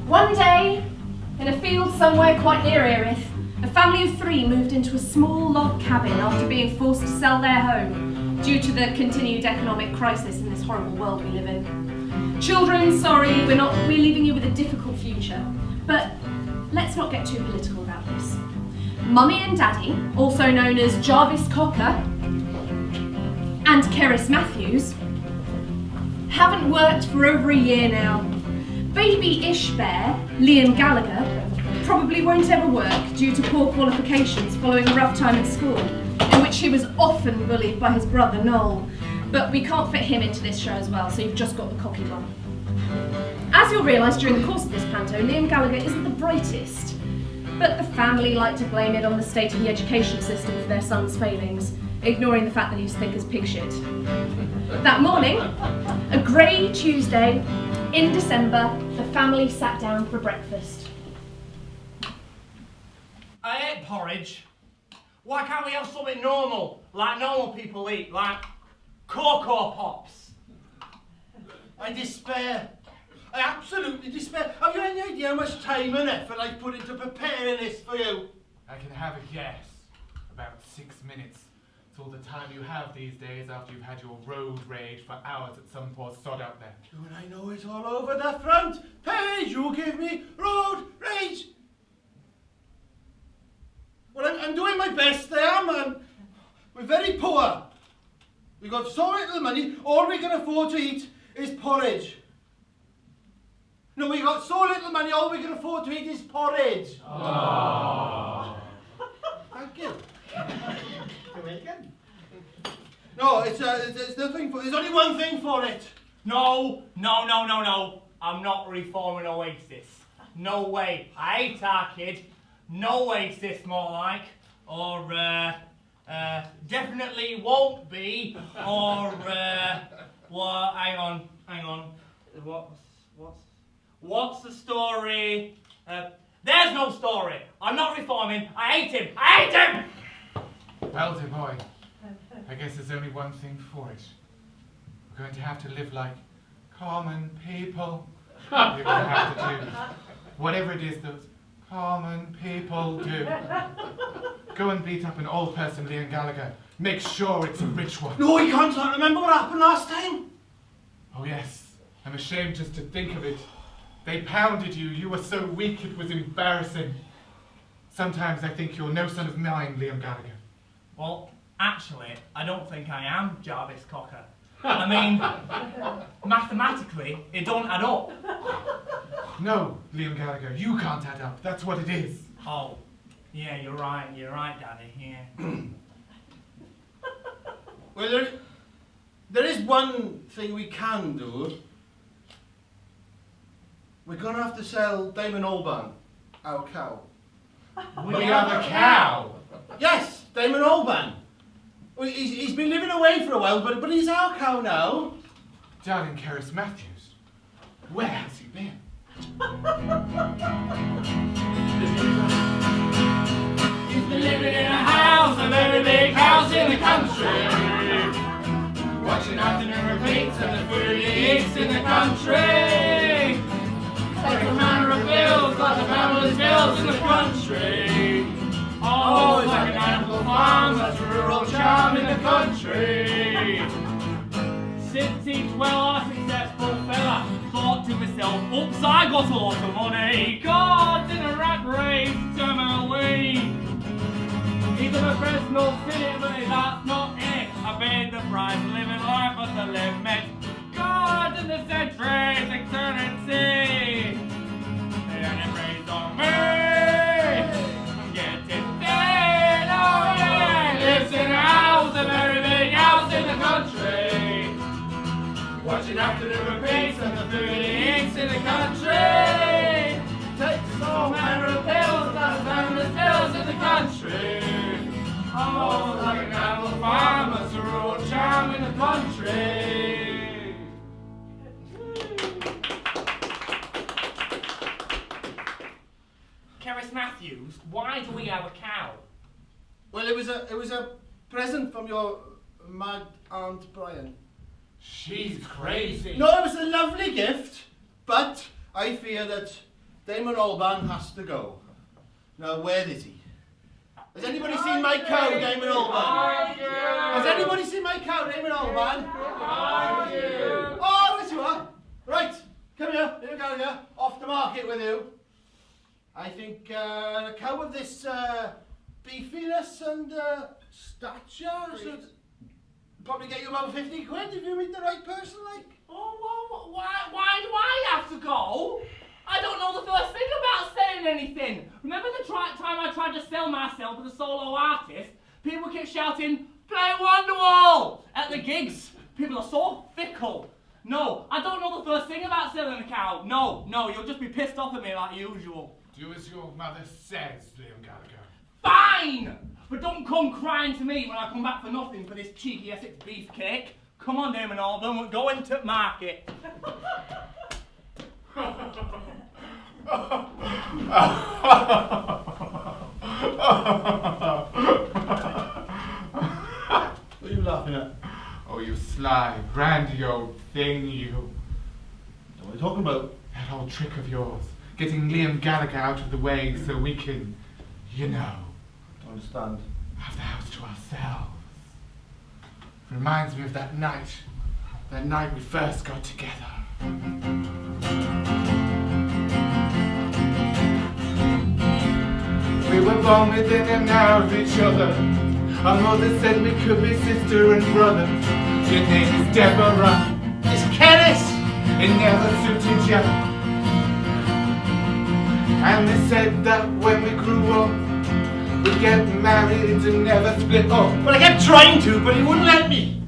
One day, in a field somewhere quite near Erith, a family of 3 moved into a small log cabin after being forced to sell their home due to the continued economic crisis in this horrible world we live in. Children, sorry, we're leaving you with a difficult future, but let's not get too political about this. Mummy and Daddy, also known as Jarvis Cocker and Keris Matthews, haven't worked for over a year now. Baby Ish Bear, Liam Gallagher, probably won't ever work due to poor qualifications following a rough time at school, in which he was often bullied by his brother Noel. But we can't fit him into this show as well, so you've just got the cocky one. As you'll realise during the course of this panto, Liam Gallagher isn't the brightest, but the family like to blame it on the state of the education system for their son's failings, ignoring the fact that he's thick as pig shit. That morning, a grey Tuesday in December, the family sat down for breakfast. I ate porridge. Why can't we have something normal, like normal people eat, like Cocoa Pops? I despair. I absolutely despair. Have you any idea how much time and effort I've put into preparing this for you? I can have a guess. About 6 minutes. It's all the time you have these days after you've had your road rage for hours at some poor sod out there. You and I know it all over the front page. You give me road rage. Well, I'm doing my best there, man. We're very poor. We've got so little money, all we can afford to eat is porridge. No, we got so little money, all we can afford to eat is porridge. Oh. Thank you. No, it's nothing for. There's only one thing for it. No. I'm not reforming Oasis. No way. I hate our kid. No Oasis, more like. Or, definitely won't be. Or, well, hang on. What's the story? There's no story. I'm not reforming. I hate him. Well, dear boy, I guess there's only one thing for it. We're going to have to live like common people. You're going to have to do whatever it is those common people do. Go and beat up an old person, Liam Gallagher. Make sure it's a rich one. No, you can't remember what happened last time. Oh yes, I'm ashamed just to think of it. They pounded you. You were so weak it was embarrassing. Sometimes I think you're no son of mine, Liam Gallagher. Well, actually, I don't think I am Jarvis Cocker. I mean, mathematically, it don't add up. No, Liam Gallagher, you can't add up. That's what it is. Oh, yeah, you're right, Daddy, yeah. Well, there is one thing we can do. We're going to have to sell Damon Alban, our cow. We have a cow. Yes, Damon Alban. Well, he's been living away for a while, but he's our cow now. Darling Keris Matthews, where has he been? He's been living in a house, a very big house in the country. Watching afternoon repeats and the food he eats in the country. Like a manner of bills, like the family's bills in the country. Oh, it's like an animal farm, that's a rural charm in the country. Since each well a successful fella thought to myself, oops, I got a lot of money. God's in a rat race, turn away. He's a professional cynic, but that's not it. I paid the price, living life at the limit. God's in the centuries, eternity. And it rains on me. I'm getting dead, oh yeah. Lives in a house, a very big house in the country. Watching afternoon repeats and the food he eats in the country. Takes all manner of pills, that's family's pills in the country. Oh, like an animal farm, that's a rural charm in the country. Keris Matthews, why do we have a cow? Well, it was a present from your mad Aunt Brian. She's crazy. No, it was a lovely gift, but I fear that Damon Alban has to go. Now, where is he? Has anybody seen my cow, Damon Alban? Has anybody seen my cow, Damon Alban? Oh, there you are. Right, come here, little Gallagher, off the market with you. I think a cow of this beefiness and stature should probably get you about 50 quid if you meet the right person, like. Oh, well, why do I have to go? I don't know the first thing about selling anything. Remember the time I tried to sell myself as a solo artist? People kept shouting, "Play Wonderwall!" at the gigs. People are so fickle. No, I don't know the first thing about selling a cow. No, you'll just be pissed off at me like usual. Do as your mother says, Liam Gallagher. Fine! But don't come crying to me when I come back for nothing for this cheeky Essex beefcake. Come on, Damon Alban, we're going to market. What are you laughing at? Oh, you sly, brandy old thing, you. What are you talking about? That old trick of yours. Getting Liam Gallagher out of the way so we can, you know, Don't understand. have the house to ourselves. Reminds me of that night we first got together. We were born within an hour of each other. Our mother said we could be sister and brother. Your name is Deborah. It's Keris! It never suited you. And they said that when we grew up, we'd get married and never split up. Well, I kept trying to, but he wouldn't let me.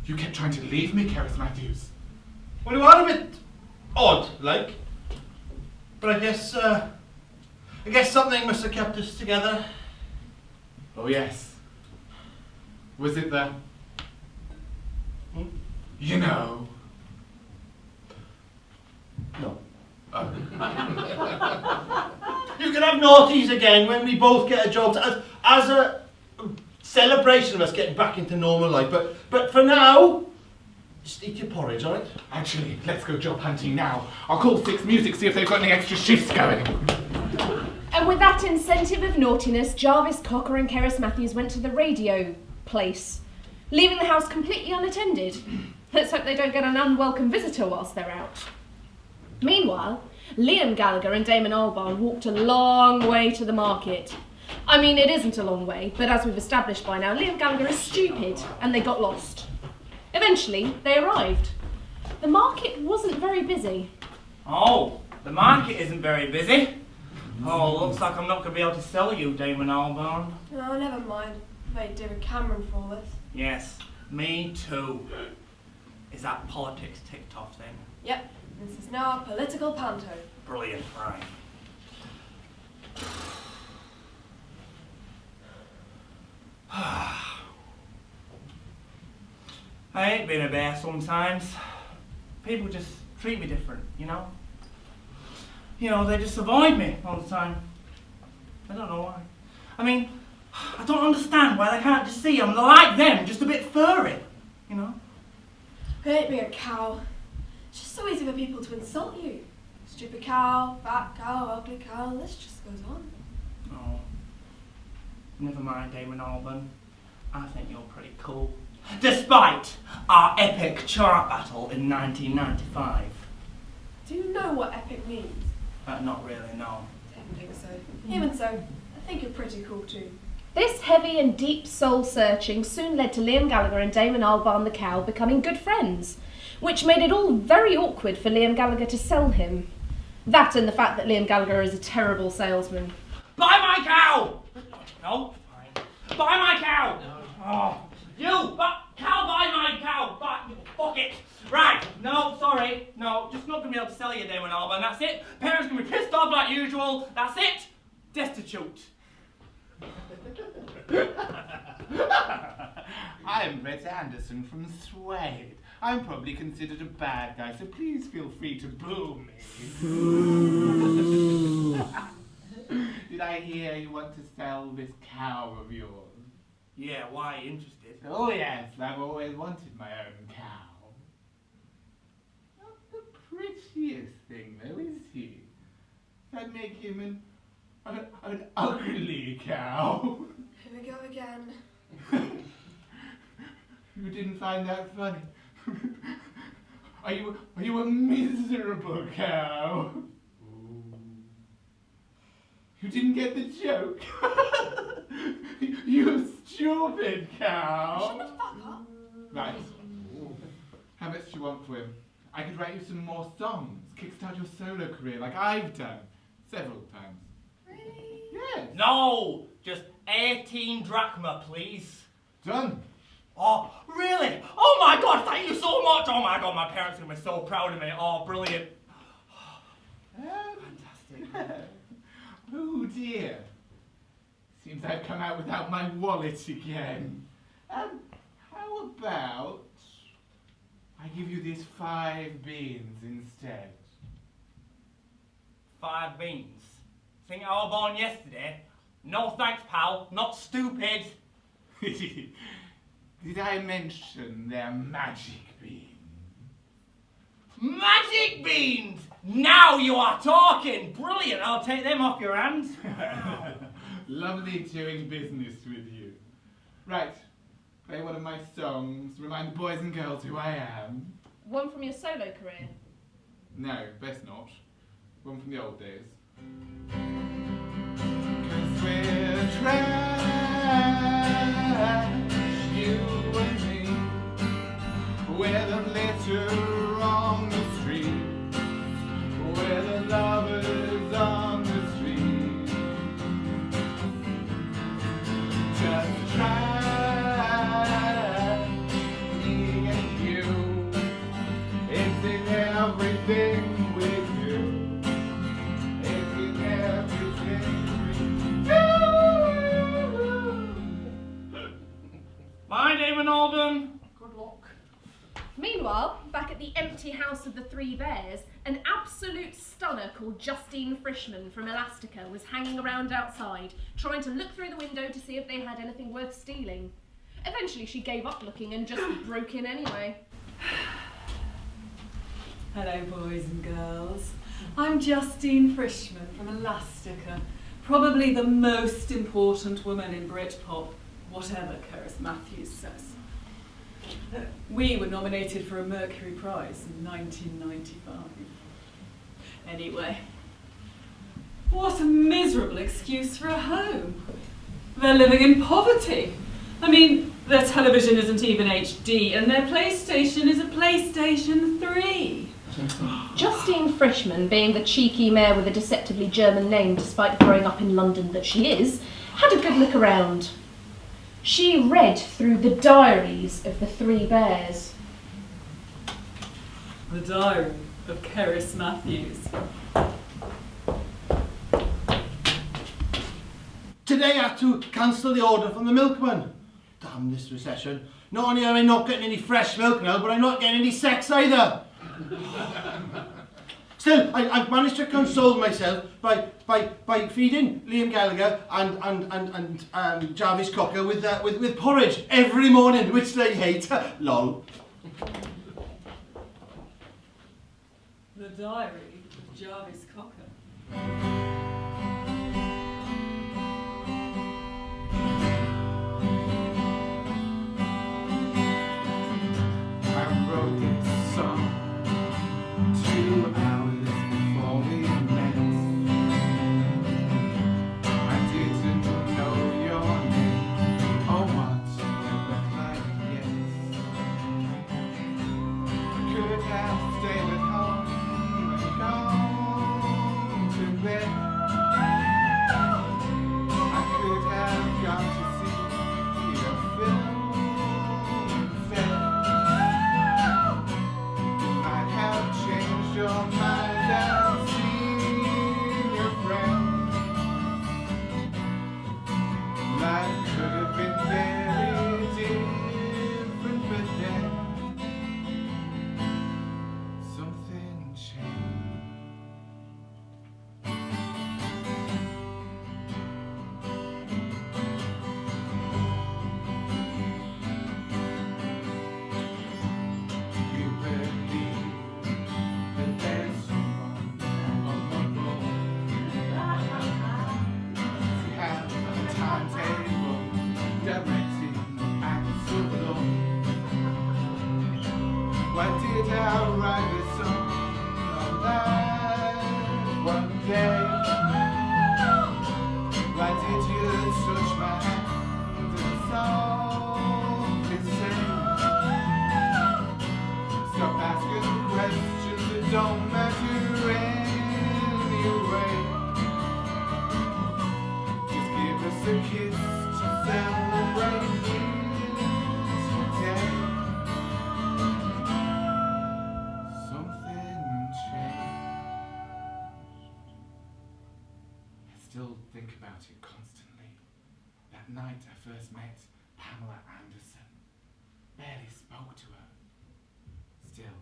You kept trying to leave me, Keris Matthews. Well, you are a bit odd, like. But I guess something must have kept us together. Oh yes. Was it the... You know... No. Oh. You can have naughties again when we both get a job as a celebration of us getting back into normal life. But for now, just eat your porridge, alright? Actually, let's go job hunting now. I'll call Six Music, see if they've got any extra shifts going. And with that incentive of naughtiness, Jarvis Cocker and Keris Matthews went to the radio place, leaving the house completely unattended. Let's hope they don't get an unwelcome visitor whilst they're out. Meanwhile, Liam Gallagher and Damon Alban walked a long way to the market. I mean, it isn't a long way, but as we've established by now, Liam Gallagher is stupid, and they got lost. Eventually, they arrived. The market wasn't very busy. Oh, the market isn't very busy. Oh, looks like I'm not going to be able to sell you, Damon Alban. Oh, never mind. I made David Cameron for all this. Yes, me too. Is that politics ticked off thing? Yep, this is now a political panto. Brilliant, right. I ain't been a bear sometimes. People just treat me different, you know? You know, they just avoid me all the time. I don't know why. I mean, I don't understand why they can't just see I'm like them, just a bit furry, you know? I ain't being a cow. It's just so easy for people to insult you. Stupid cow, fat cow, ugly cow, the list just goes on. Oh. Never mind, Damon Alban. I think you're pretty cool. Despite our epic chart battle in 1995. Do you know what epic means? Not really, no. Didn't think so. Even so, I think you're pretty cool too. This heavy and deep soul-searching soon led to Liam Gallagher and Damon Alban the cow becoming good friends, which made it all very awkward for Liam Gallagher to sell him. That and the fact that Liam Gallagher is a terrible salesman. Buy my cow! No, fine. Buy my cow! No. Oh, you! Cow, buy my cow! Fuck it! Right, no, sorry. No, just not going to be able to sell you, Damon Alban. That's it. Parents going to be pissed off like usual. That's it. Destitute. I'm Brett Anderson from Suede. I'm probably considered a bad guy, so please feel free to boo me. I hear you want to sell this cow of yours? Yeah, why are you interested? Oh yes, I've always wanted my own cow. Not the prettiest thing though, is he? That'd make him an ugly cow. Here we go again. You didn't find that funny? Are you a miserable cow? You didn't get the joke? You stupid cow! Shut the fuck up. Right. How much do you want for him? I could write you some more songs, kickstart your solo career like I've done several times. Really? Yes. No! Just 18 drachma, please. Done. Oh, really? Oh my god, thank you so much! Oh my god, my parents are gonna be so proud of me. Oh, brilliant. Fantastic. Oh dear. Seems I've come out without my wallet again. How about I give you these 5 beans instead? 5 beans. Think I was born yesterday? No thanks, pal. Not stupid. Did I mention they're magic beans? Magic beans! Now you are talking! Brilliant, I'll take them off your hands. Lovely doing business with you. Right, play one of my songs, remind the boys and girls who I am. One from your solo career. No, best not. One from the old days. 'Cause we're trash, you and me. We're the litter on the street. We're the lovers on the street. Just trash, me and you. It's in everything we do. It's in everything we do. Bye, Damon Alden. Good luck. Meanwhile, back at the empty house of the 3 bears, an absolute stunner called Justine Frischman from Elastica was hanging around outside, trying to look through the window to see if they had anything worth stealing. Eventually she gave up looking and just broke in anyway. Hello, boys and girls. I'm Justine Frischman from Elastica, probably the most important woman in Britpop, whatever Cerys Matthews says. We were nominated for a Mercury Prize in 1995. Anyway, what a miserable excuse for a home. They're living in poverty. I mean, their television isn't even HD, and their PlayStation is a PlayStation 3. Justine Frischman, being the cheeky mare with a deceptively German name despite growing up in London that she is, had a good look around. She read through the diaries of the 3 bears. The Diary of Cerys Matthews. Today I had to cancel the order from the milkman. Damn this recession. Not only am I not getting any fresh milk now, but I'm not getting any sex either. Still, I've managed to console myself by feeding Liam Gallagher and Jarvis Cocker with porridge every morning, which they hate. Lol. The Diary of Jarvis Cocker. I wrote this song 2 hours before we met. I didn't know your name or what you looked like yet. I could have stayed at home and gone to bed. a kiss to celebrate today. Something changed. I still think about it constantly. That night I first met Pamela Anderson. Barely spoke to her. Still,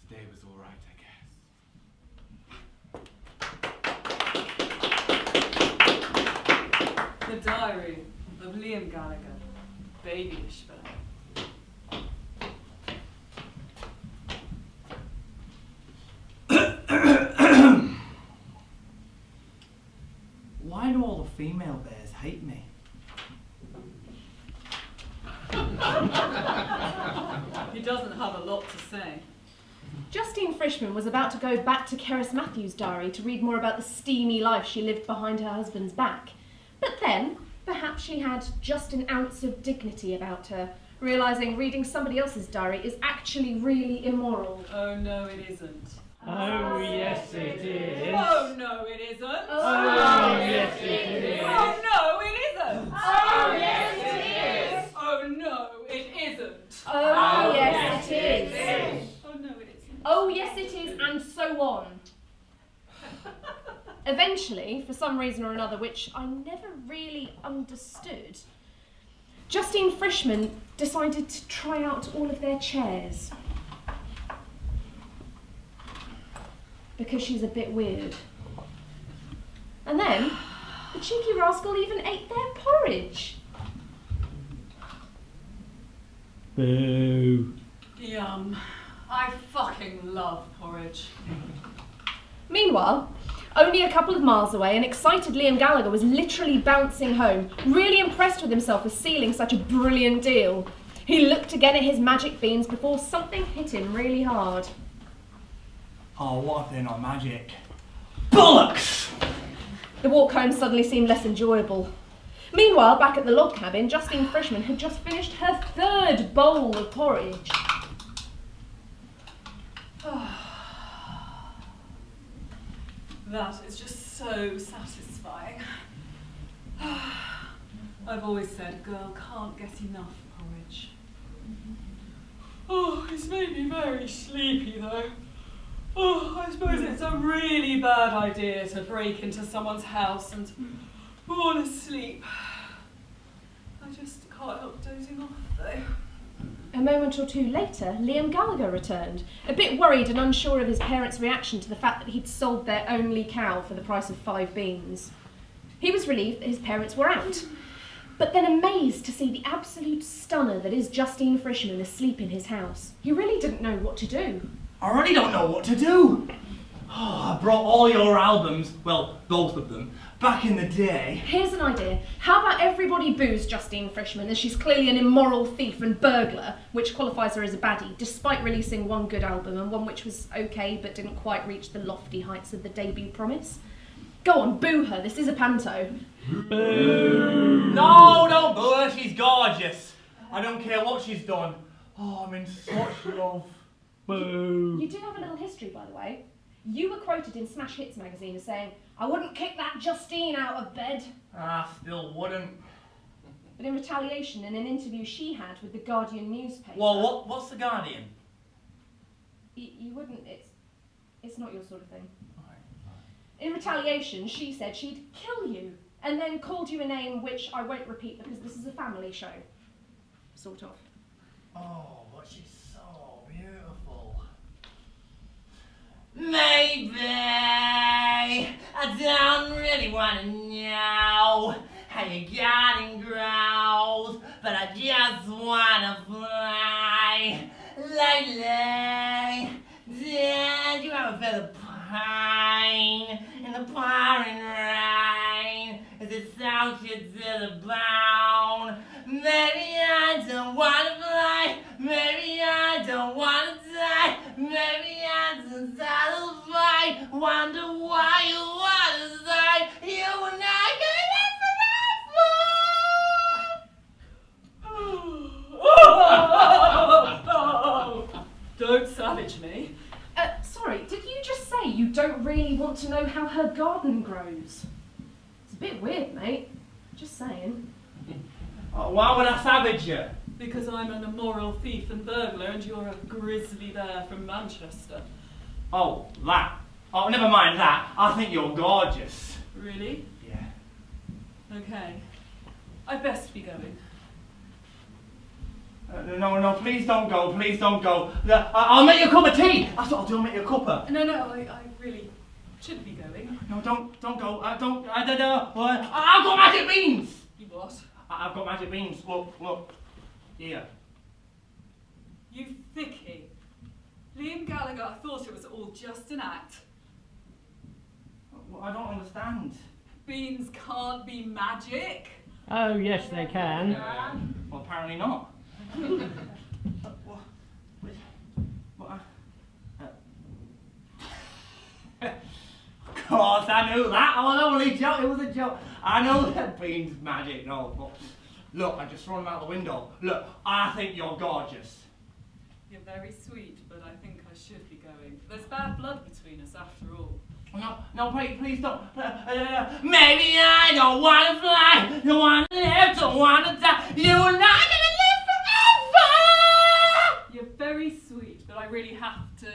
today was all right, I guess. The Diary of Liam Gallagher, babyish fellow. Why do all the female bears hate me? He doesn't have a lot to say. Justine Frischman was about to go back to Cerys Matthews' diary to read more about the steamy life she lived behind her husband's back. But then, perhaps she had just an ounce of dignity about her, realising reading somebody else's diary is actually really immoral. Oh no, it isn't. Oh, yes, it is. Oh no, it isn't. Oh, yes, it is. Oh no, it isn't. Oh, yes, it is. Oh no, it isn't. Oh, yes, it is. Oh no, it isn't. Oh, yes, it is, and so on. Eventually, for some reason or another, which I never really understood, Justine Frischman decided to try out all of their chairs. Because she's a bit weird. And then, the cheeky rascal even ate their porridge. Boo. Yum. I fucking love porridge. Meanwhile, only a couple of miles away, an excited Liam Gallagher was literally bouncing home, really impressed with himself for sealing such a brilliant deal. He looked again at his magic beans before something hit him really hard. Oh, what if they're not magic? Bollocks! The walk home suddenly seemed less enjoyable. Meanwhile, back at the log cabin, Justine Frischman had just finished her third bowl of porridge. That is just so satisfying. I've always said a girl can't get enough porridge. Oh, it's made me very sleepy though. Oh, I suppose it's a really bad idea to break into someone's house and fall asleep. I just can't help dozing off though. A moment or two later, Liam Gallagher returned, a bit worried and unsure of his parents' reaction to the fact that he'd sold their only cow for the price of 5 beans. He was relieved that his parents were out, but then amazed to see the absolute stunner that is Justine Frischman asleep in his house. He really didn't know what to do. I really don't know what to do. Oh, I brought all your albums, well, both of them, back in the day. Here's an idea. How about everybody boos Justine Frischman, as she's clearly an immoral thief and burglar, which qualifies her as a baddie, despite releasing one good album and one which was okay but didn't quite reach the lofty heights of the debut promise. Go on, boo her. This is a panto. Boo! No, don't boo her. She's gorgeous. I don't care what she's done. Oh, I'm in such love. Boo. You do have a little history, by the way. You were quoted in Smash Hits magazine as saying, "I wouldn't kick that Justine out of bed." Ah, still wouldn't. But in retaliation, in an interview she had with the Guardian newspaper... Well, what's the Guardian? You wouldn't, it's not your sort of thing. In retaliation, she said she'd kill you, and then called you a name which I won't repeat because this is a family show. Sort of. Oh, but she's so beautiful. Maybe I don't really want to know how your garden grows, but I just want to fly. Lately, did you ever feel the pain in the pouring rain as it soaks you to the bone? Maybe I don't want to fly, maybe I don't want to die, maybe I'm just satisfied. Wonder why you want to die. You were not good Oh, don't savage me. Sorry, did you just say you don't really want to know how her garden grows? It's a bit weird, mate. Just saying. Oh, why would I savage you? Because I'm an immoral thief and burglar and you're a grizzly bear from Manchester. Oh, that. Oh, never mind that. I think you're gorgeous. Really? Yeah. Okay. I'd best be going. No, please don't go. Please don't go. I'll make you a cup of tea. That's what I'll do. I'll make you a cuppa. No, I really should be going. No, don't go. I've got magic beans. You what? I've got magic beans. Look. Here. You thickie. Liam Gallagher, I thought it was all just an act. Well, I don't understand. Beans can't be magic. Oh, yes, they can. Well, apparently not. What? Of course, I knew that. I was only joking. It was a joke. I know that beans magic. No, but look, I just thrown them out the window. Look, I think you're gorgeous. You're very sweet, but I think I should be going. There's bad blood between us after all. No, please don't. Maybe I don't want to fly, don't want to live, don't want to die. You're not gonna live forever. You're very sweet, but I really have to.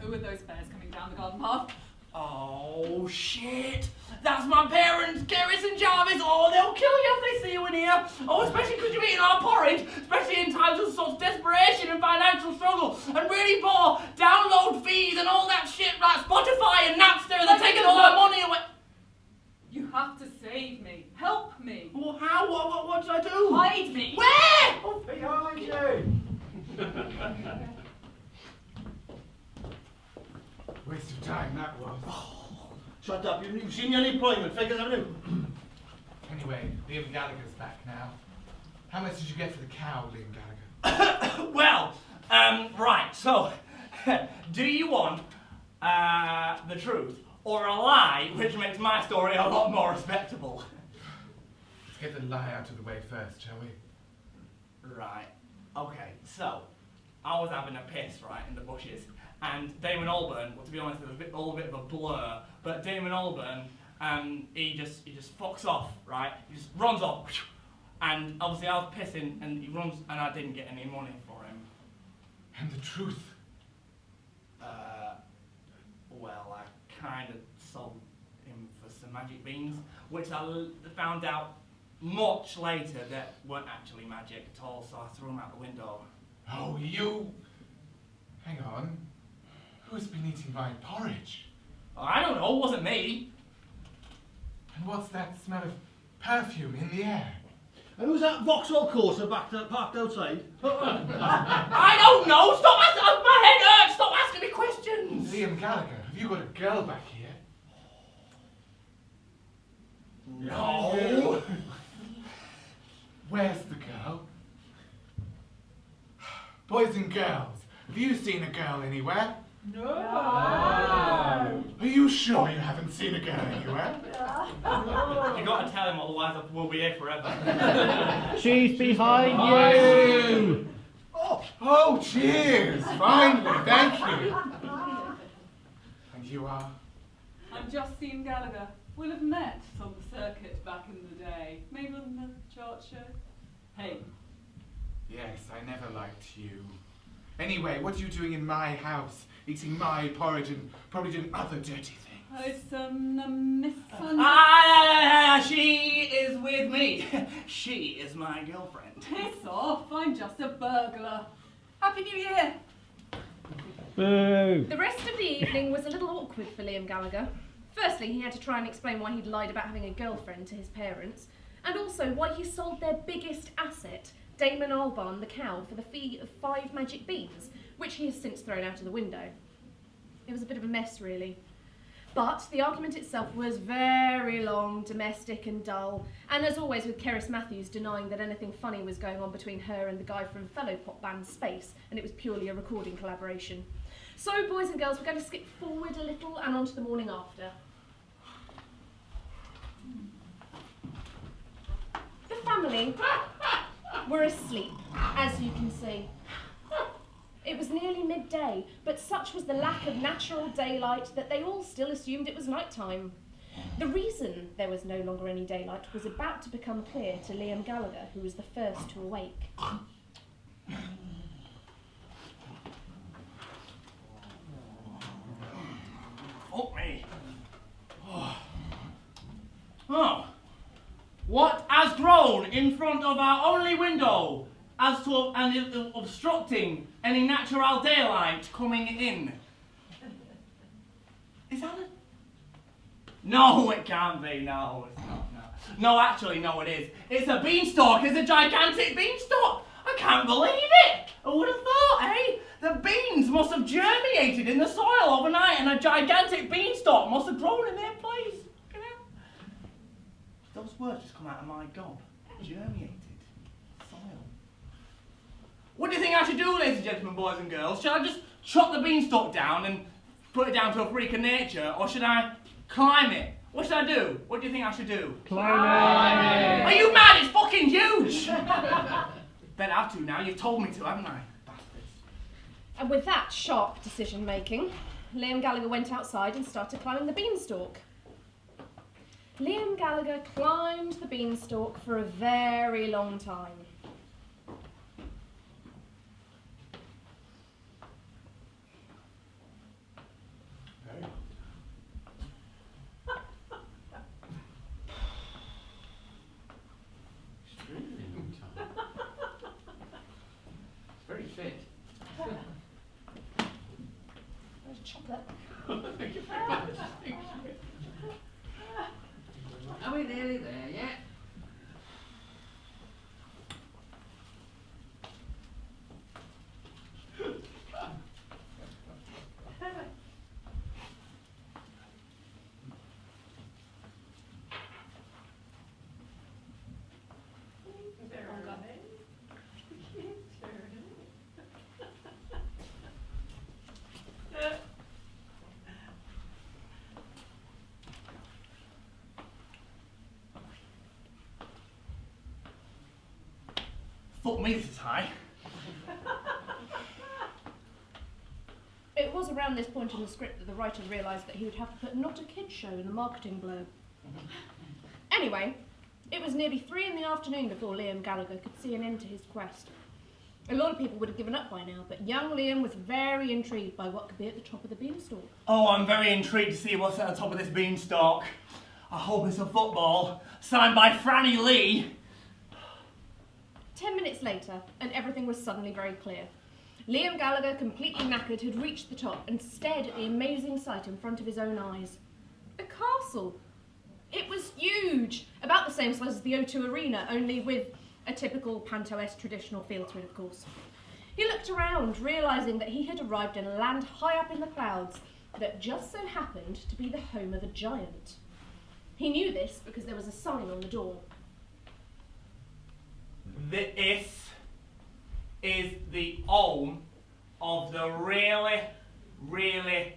Who are those bears coming down the garden path? Oh shit! That's my parents, Garrus and Jarvis. Oh, they'll kill you if they see you in here. Oh, especially because you're eating our porridge, especially in times of such desperation and financial struggle and really poor download fees and all that shit like Spotify and Napster. They're taking all our money away. You have to save me. Help me. Well, how? What should I do? Hide me. Where? Oh, behind you! Waste of time, that was. Shut up, you've seen your unemployment figures, haven't you? Anyway, Liam Gallagher's back now. How much did you get for the cow, Liam Gallagher? Well, right, so, do you want the truth or a lie, which makes my story a lot more respectable? Let's get the lie out of the way first, shall we? Right, okay, so, I was having a piss, right, in the bushes, and Damon Albarn, well, to be honest, it was all a bit of a blur, but Damon Albarn, he just fucks off, right? He just runs off, and obviously I was pissing, and he runs, and I didn't get any money for him. And the truth? Well, I kind of sold him for some magic beans, which I found out much later that weren't actually magic at all, so I threw them out the window. Oh, you... Hang on. Who's been eating my porridge? I don't know, it wasn't me. And what's that smell of perfume in the air? And who's that Vauxhall Corsa parked outside? I don't know! Stop asking! My head hurts! Stop asking me questions! Liam Gallagher, have you got a girl back here? No! Where's the girl? Boys and girls, have you seen a girl anywhere? No. Are you sure you haven't seen a girl anywhere? You gotta tell him, otherwise we'll be here forever. She's behind you! Oh, cheers! Finally, thank you. And you are? I'm Justine Gallagher. We'll have met on the circuit back in the day. Maybe on the chart show. Hey. Yes, I never liked you. Anyway, what are you doing in my house? Eating my porridge and probably doing other dirty things. It's a misunderstanding. She is with me. She is my girlfriend. Piss off, I'm just a burglar. Happy New Year. Boo! The rest of the evening was a little awkward for Liam Gallagher. Firstly, he had to try and explain why he'd lied about having a girlfriend to his parents, and also why he sold their biggest asset, Damon Albarn the cow, for the fee of 5 magic beans, which he has since thrown out of the window. It was a bit of a mess, really. But the argument itself was very long, domestic and dull, and as always with Cerys Matthews denying that anything funny was going on between her and the guy from fellow pop band Space, and it was purely a recording collaboration. So, boys and girls, we're going to skip forward a little and on to the morning after. The family were asleep, as you can see. It was nearly midday, but such was the lack of natural daylight that they all still assumed it was night time. The reason there was no longer any daylight was about to become clear to Liam Gallagher, who was the first to awake. Fuck me. Oh. What has grown in front of our only window as to and is obstructing any natural daylight coming in? Is that it? No, it can't be. No, it's not. No, actually, no, it is. It's a beanstalk. It's a gigantic beanstalk. I can't believe it. I would have thought, eh? The beans must have germinated in the soil overnight, and a gigantic beanstalk must have grown in their place. You know? Those words just come out of my gob. Germinated soil. What do you think I should do, ladies and gentlemen, boys and girls? Should I just chop the beanstalk down and put it down to a freak of nature, or should I climb it? What should I do? What do you think I should do? Climb it! Are you mad? It's fucking huge! Better have to now. You've told me to, haven't I? Bastards. And with that sharp decision making, Liam Gallagher went outside and started climbing the beanstalk. Liam Gallagher climbed the beanstalk for a very long time. Very fit. There's chocolate. Thank you very much. Thank you. Are we nearly there yet? Fuck me, this is high. It was around this point in the script that the writer realised that he would have to put "not a kid's show" in the marketing blurb. Anyway, it was nearly 3 in the afternoon before Liam Gallagher could see an end to his quest. A lot of people would have given up by now, but young Liam was very intrigued by what could be at the top of the beanstalk. Oh, I'm very intrigued to see what's at the top of this beanstalk. I hope it's a football signed by Franny Lee. 10 minutes later, and everything was suddenly very clear. Liam Gallagher, completely knackered, had reached the top and stared at the amazing sight in front of his own eyes. A castle. It was huge, about the same size as the O2 Arena, only with a typical Panto-esque traditional feel to it, of course. He looked around, realising that he had arrived in a land high up in the clouds that just so happened to be the home of a giant. He knew this because there was a sign on the door. This is the home of the really, really,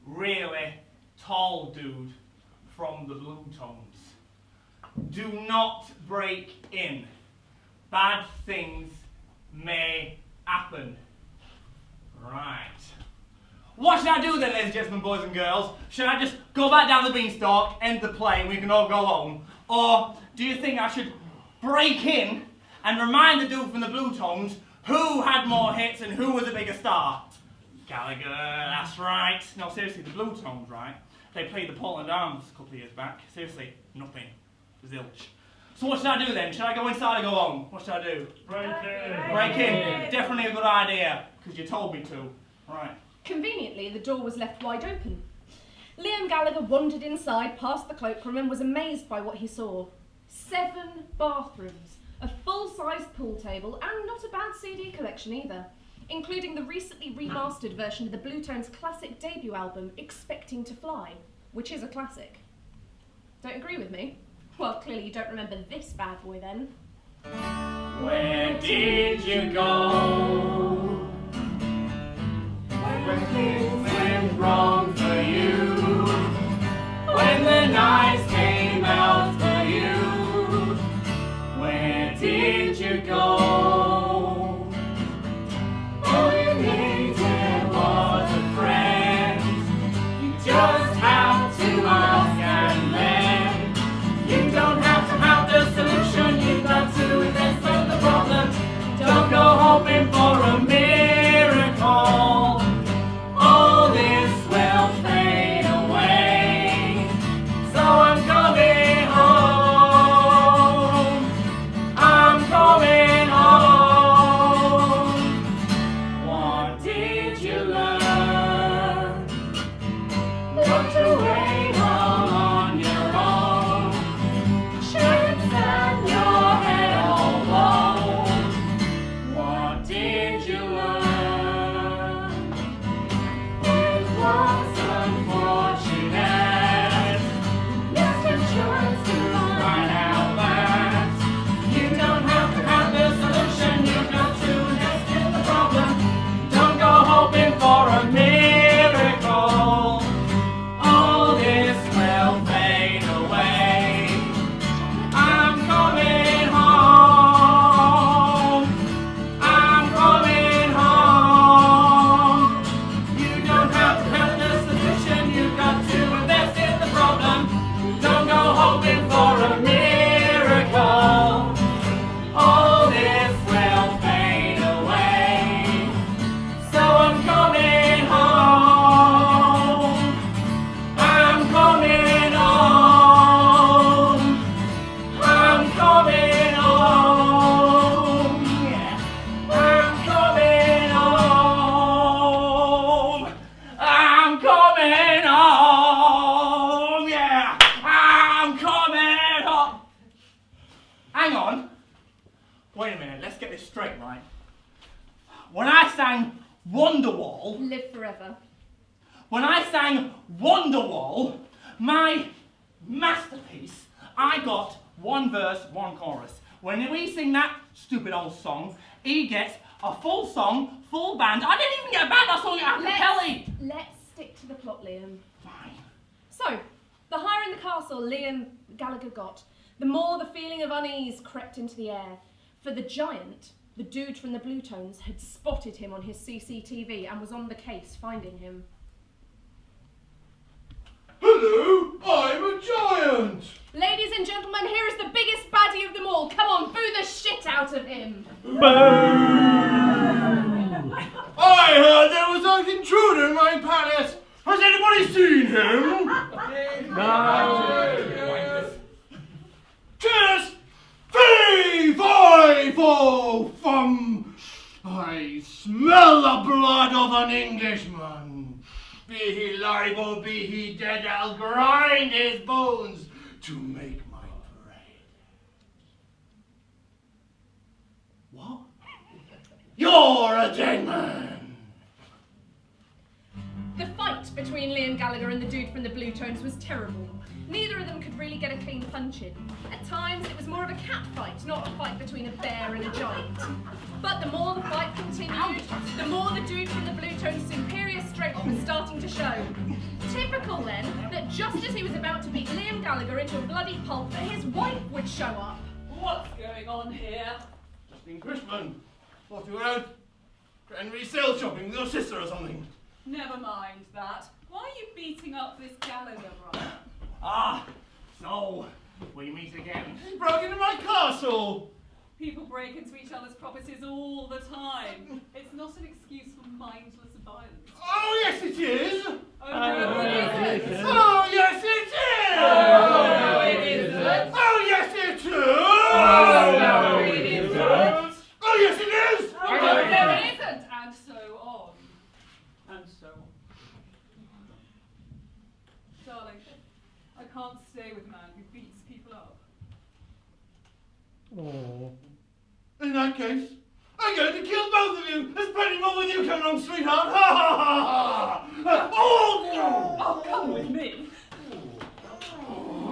really tall dude from the Blue Tones. Do not break in. Bad things may happen. Right. What should I do then, ladies and gentlemen, boys and girls? Should I just go back down the beanstalk, end the play, and we can all go home? Or do you think I should break in and remind the dude from the Blue Tones who had more hits and who was a bigger star? Gallagher, that's right. No, seriously, the Blue Tones, right? They played the Portland Arms a couple of years back. Seriously, nothing. Zilch. So what should I do then? Should I go inside or go home? What should I do? Break in! Break in. Definitely a good idea, because you told me to. Right. Conveniently, the door was left wide open. Liam Gallagher wandered inside past the cloakroom and was amazed by what he saw. 7 bathrooms, a full-size pool table, and not a bad CD collection either, including the recently remastered version of the Blue Tones' classic debut album, Expecting to Fly, which is a classic. Don't agree with me? Well, clearly you don't remember this bad boy then. Where did you go? When things went wrong for you, when the nights came out for you, where did you go? All you needed was a friend. You just had to ask and then this straight, right? When I sang Wonderwall, Live forever. when I sang Wonderwall, my masterpiece, I got one verse, one chorus. When we sing that stupid old song, he gets a full song, full band. I didn't even get a band, I sang it a cappella. Let's stick to the plot, Liam. Fine. So, the higher in the castle Liam Gallagher got, the more the feeling of unease crept into the air. For the giant, the dude from the Blue Tones, had spotted him on his CCTV and was on the case finding him. Hello, I'm a giant! Ladies and gentlemen, here is the biggest baddie of them all. Come on, boo the shit out of him. I heard there was an intruder in my palace. Has anybody seen him? No. Cheers! Fee, fi, fo, fum. I smell the blood of an Englishman. Be he live or be he dead, I'll grind his bones to make my bread. What? You're a dead man! The fight between Liam Gallagher and the dude from the Blue Tones was terrible. Neither of them could really get a clean punch in. At times, it was more of a cat fight, not a fight between a bear and a giant. But the more the fight continued, the more the dude from the Blue Tones' superior strength was starting to show. Typical, then, that just as he was about to beat Liam Gallagher into a bloody pulp, that his wife would show up. What's going on here? Justin Chrisman, thought you were out trying to resale shopping with your sister or something. Never mind that. Why are you beating up this Gallagher brother? Ah, so we meet again. He broke into my castle. People break into each other's properties all the time. It's not an excuse for mindless violence. Oh, yes, it is. Oh, no, it isn't. Oh, yes, it is. Oh, no, it isn't. Oh, yes, it is. Oh, no, it isn't. Oh, yes, it is. Oh, no, it isn't. And so on. And so on. Darling, I can't stay with a man who beats people up. Oh. In that case, I'm going to kill both of you. There's plenty more with you coming along, sweetheart. Ha ha ha! Oh, no. Oh, come with me.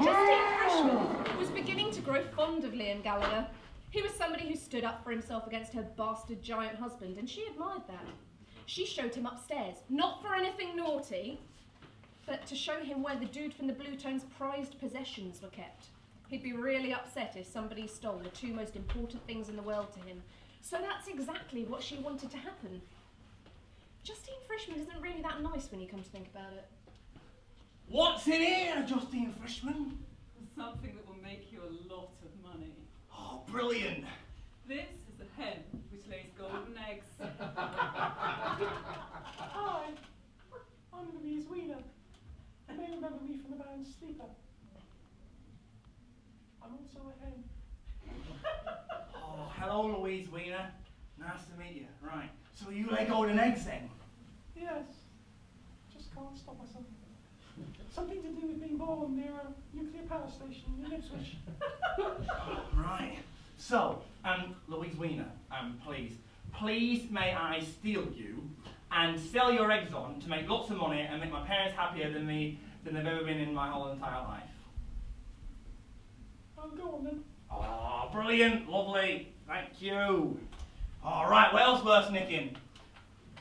Justine Frischman was beginning to grow fond of Liam Gallagher. He was somebody who stood up for himself against her bastard giant husband, and she admired that. She showed him upstairs, not for anything naughty, but to show him where the dude from the Blue Tones' prized possessions were kept. He'd be really upset if somebody stole the two most important things in the world to him. So that's exactly what she wanted to happen. Justine Frischman isn't really that nice when you come to think about it. What's in here, Justine Frischman? Something that will make you a lot of money. Oh, brilliant. This is a hen which lays golden eggs. Hi, I'm Louise Wheeler. You may remember me from the band Sleeper. I'm also a hen. Oh, hello, Louise Wiener. Nice to meet you. Right. So you lay golden eggs then? Yes, just can't stop myself. Something to do with being born near a nuclear power station in Ipswich. Right. So, Louise Wiener, please may I steal you and sell your eggs on to make lots of money and make my parents happier than they've ever been in my whole entire life. Oh, go on then. Oh, brilliant, lovely, thank you. All right, what else worth nicking?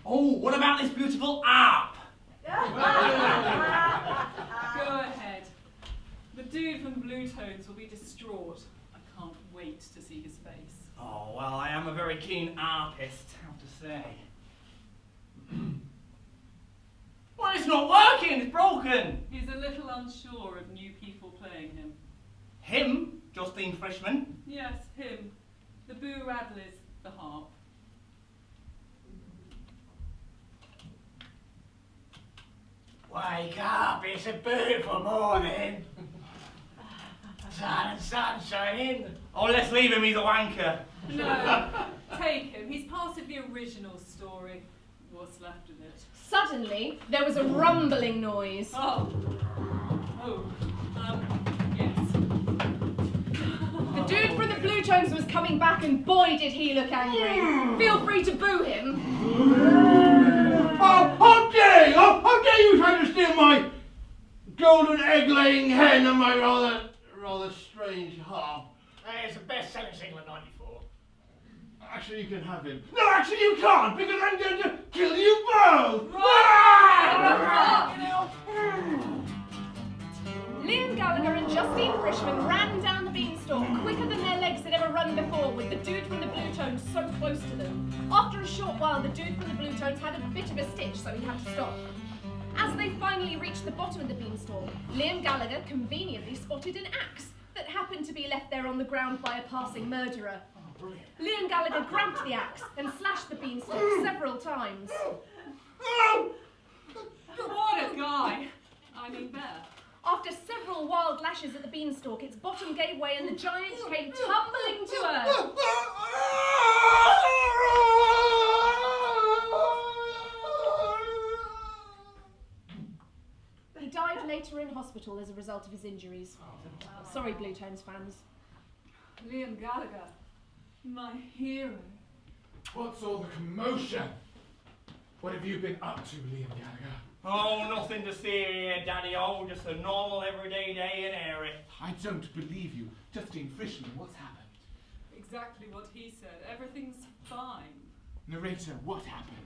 Oh, what about this beautiful harp? Go ahead. The dude from Blue Tones will be distraught. I can't wait to see his face. Oh, well, I am a very keen harpist, I have to say. Well, it's not working, it's broken. He's a little unsure of new people playing him. Him, Justine Frischman. Yes, him. The Boo Radley's the harp. Wake up, it's a beautiful morning. Sun and sunshine. Oh, let's leave him, he's a wanker. No, take him. He's part of the original story. What's left of it? Suddenly, there was a rumbling noise. Oh, yes. The dude from the Blue Bluetones was coming back, and boy did he look angry. Feel free to boo him. Oh, how dare you try to steal my golden egg-laying hen and my rather strange harp? It's the best-selling single of '94. Actually, you can have him. No, actually you can't, because I'm going to kill you both! Liam Gallagher and Justine Frischman ran down the beanstalk quicker than their legs had ever run before, with the dude from the Bluetones so close to them. After a short while, the dude from the Bluetones had a bit of a stitch, so he had to stop. As they finally reached the bottom of the beanstalk, Liam Gallagher conveniently spotted an axe that happened to be left there on the ground by a passing murderer. Liam Gallagher grabbed the axe and slashed the beanstalk several times. What a guy! I mean, bear. After several wild lashes at the beanstalk, its bottom gave way and the giant came tumbling to earth. He died later in hospital as a result of his injuries. Sorry, Bluetones fans. Liam Gallagher, my hero. What's all the commotion? What have you been up to, Liam Gallagher? Oh, nothing to see here, Daddy. Oh, just a normal everyday day in Erith. I don't believe you. Justine Frischman, what's happened? Exactly what he said. Everything's fine. Narrator, what happened?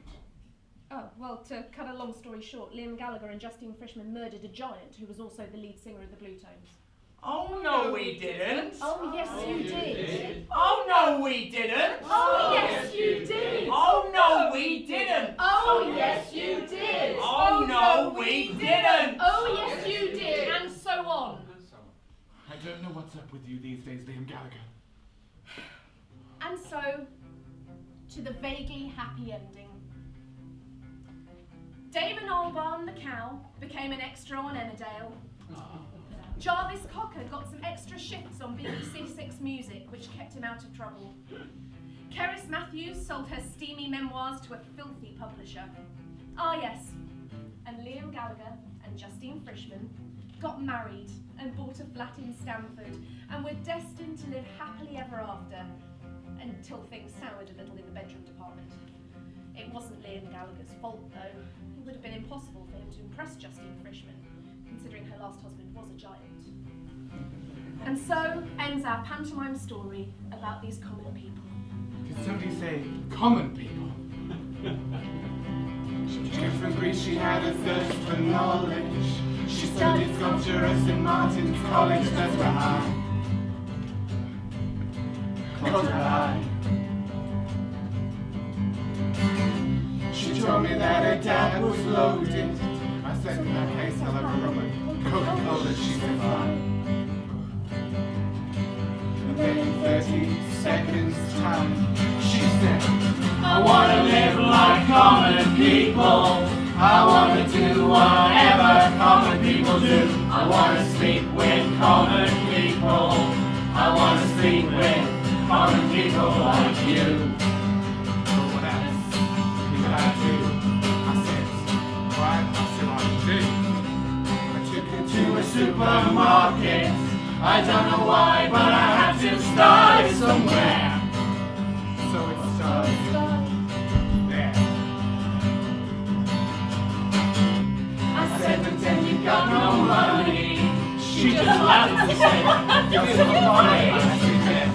Oh, well, to cut a long story short, Liam Gallagher and Justine Frischman murdered a giant who was also the lead singer of the Bluetones. Oh, no, we didn't. Oh, yes, you did. Oh, no, we didn't. Oh, yes, you did. Oh, no, we didn't. Oh, yes, you did. Oh, no, we didn't. Oh, yes, you did. And so on. I don't know what's up with you these days, Liam Gallagher. And so, to the vaguely happy ending. Damon Albarn, the cow, became an extra on Emmerdale. Jarvis Cocker got some extra shifts on BBC Six Music, which kept him out of trouble. Cerys Matthews sold her steamy memoirs to a filthy publisher. Ah yes, and Liam Gallagher and Justine Frischman got married and bought a flat in Stamford, and were destined to live happily ever after, until things soured a little in the bedroom department. It wasn't Liam Gallagher's fault though. It would have been impossible for him to impress Justine Frischman, considering her last husband was a giant. And so ends our pantomime story about these common people. Did somebody say common people? She came from Greece, she had a thirst for knowledge. She studied sculpture at St. Martin's College, that's where I caught her eye. She told me that her dad was loaded. I said, in that case, I'll have a rum and Coca-Cola, she said, fine. And then in 30 seconds time, she said, I wanna live like common people. I wanna do whatever common people do. I wanna sleep with common people. I wanna sleep with common people like you. But what else did I do? I said, right, what should I do? I took her to a supermarket. I don't know why, but I had to start somewhere. So it started there. I said, but then you got no money. She just laughed and said, you're so funny. I said, yeah,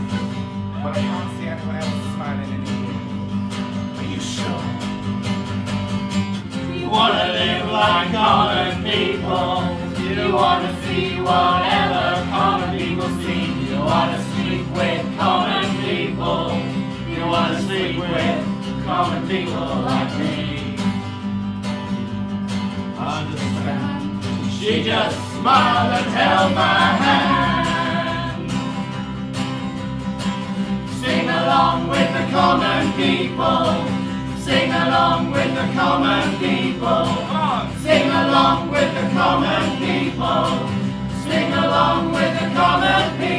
but I can't see anyone else smiling anymore. Are you sure? You wanna live like common people. You wanna see whatever common people see. You wanna sleep with common people. You wanna sleep with common people like me. Understand? She just smiled and held my hand. Sing along with the common people. Sing along with the common people. Sing along with the common people. Sing along with the common people.